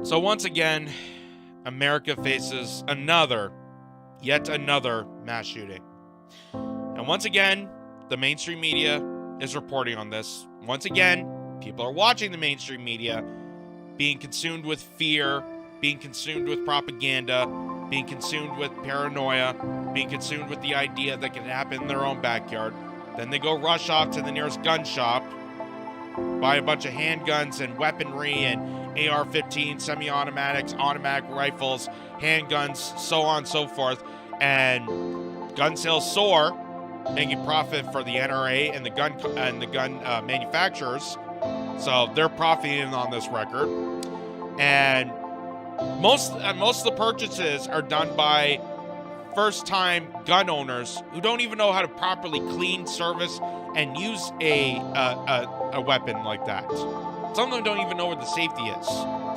So once again, America faces yet another mass shooting. And once again, the mainstream media is reporting on this. Once again, people are watching the mainstream media, being consumed with fear, being consumed with propaganda, being consumed with paranoia, being consumed with the idea that can happen in their own backyard. Then they go rush off to the nearest gun shop, buy a bunch of handguns and weaponry and AR-15, semi-automatics, automatic rifles, handguns, so on and so forth, and gun sales soar, making profit for the NRA and the gun manufacturers. So they're profiting on this record, and most of the purchases are done by first-time gun owners who don't even know how to properly clean, service, and use a weapon like that. Some of them don't even know where the safety is.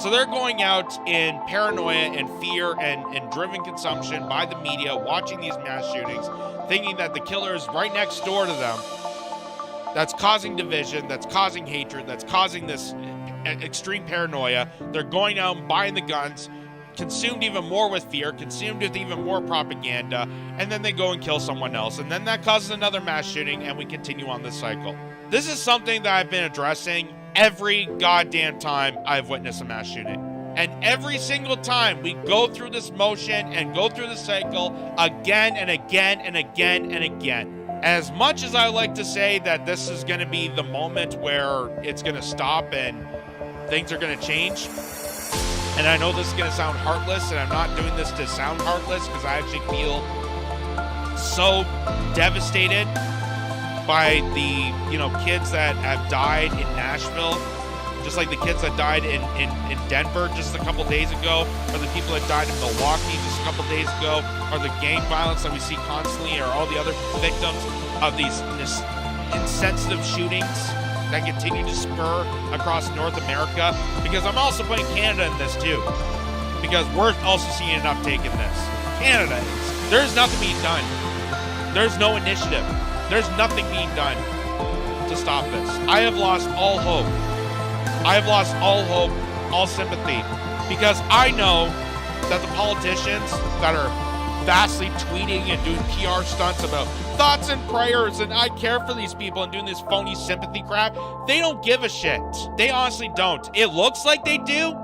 So they're going out in paranoia and fear and driven consumption by the media, watching these mass shootings, thinking that the killer is right next door to them. That's causing division, that's causing hatred, that's causing this extreme paranoia. They're going out and buying the guns, consumed even more with fear, consumed with even more propaganda, and then they go and kill someone else. And then that causes another mass shooting, and we continue on this cycle. This is something that I've been addressing every goddamn time I've witnessed a mass shooting. And every single time we go through this motion and go through the cycle again and again and again and again. As much as I like to say that this is going to be the moment where it's going to stop and things are going to change, and I know this is going to sound heartless, and I'm not doing this to sound heartless because I actually feel so devastated by the, kids that have died in Nashville, just like the kids that died in Denver just a couple days ago, or the people that died in Milwaukee just a couple days ago, or the gang violence that we see constantly, or all the other victims of these insensitive shootings that continue to spur across North America. Because I'm also putting Canada in this too, because we're also seeing an uptake in this. Canada is. There's nothing being done. There's no initiative. There's nothing being done to stop this. I have lost all hope. I have lost all hope, all sympathy, because I know that the politicians that are vastly tweeting and doing PR stunts about thoughts and prayers and I care for these people and doing this phony sympathy crap, they don't give a shit. They honestly don't. It looks like they do.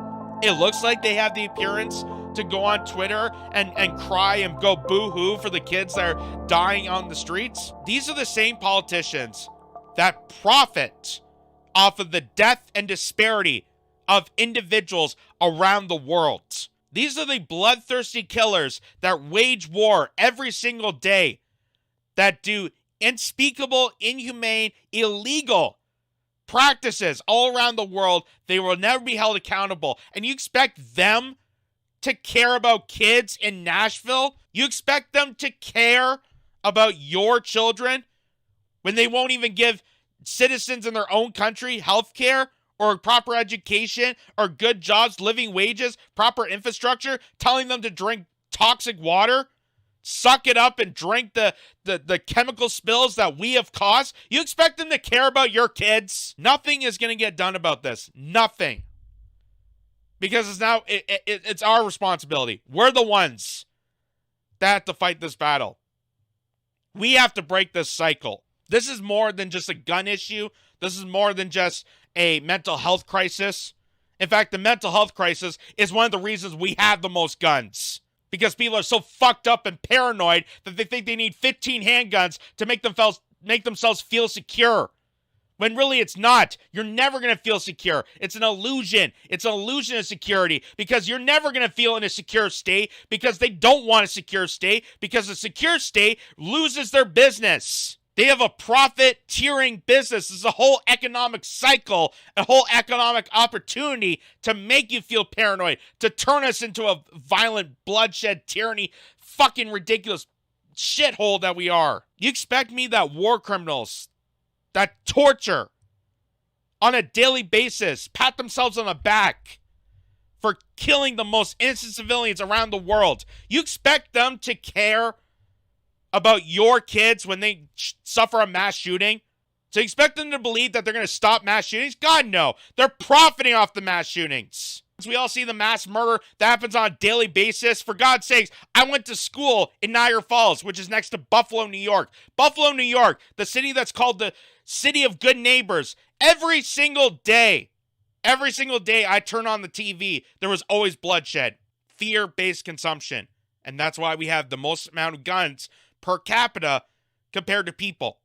It looks like they have the appearance to go on Twitter and cry and go boo-hoo for the kids that are dying on the streets. These are the same politicians that profit off of the death and disparity of individuals around the world. These are the bloodthirsty killers that wage war every single day, that do unspeakable, inhumane, illegal practices all around the world. They will never be held accountable. And you expect them to care about kids in Nashville? You expect them to care about your children when they won't even give citizens in their own country health care or proper education or good jobs, living wages, proper infrastructure, telling them to drink toxic water, suck it up and drink the chemical spills that we have caused? You expect them to care about your kids? Nothing is going to get done about this. Nothing. Because it's our responsibility. We're the ones that have to fight this battle. We have to break this cycle. This is more than just a gun issue. This is more than just a mental health crisis. In fact, the mental health crisis is one of the reasons we have the most guns. Because people are so fucked up and paranoid that they think they need 15 handguns to make themselves feel secure. When really it's not. You're never going to feel secure. It's an illusion. It's an illusion of security, because you're never going to feel in a secure state, because they don't want a secure state, because a secure state loses their business. They have a profiteering business. This is a whole economic cycle, a whole economic opportunity to make you feel paranoid, to turn us into a violent, bloodshed, tyranny, fucking ridiculous shithole that we are. You expect me that war criminals that torture on a daily basis, pat themselves on the back for killing the most innocent civilians around the world, you expect them to care about your kids when they suffer a mass shooting? So you expect them to believe that they're going to stop mass shootings? God, no. They're profiting off the mass shootings. We all see the mass murder that happens on a daily basis. For God's sakes, I went to school in Niagara Falls, which is next to Buffalo, New York. Buffalo, New York, the city that's called the City of Good Neighbors. Every single day I turn on the TV, there was always bloodshed, fear-based consumption. And that's why we have the most amount of guns per capita compared to people.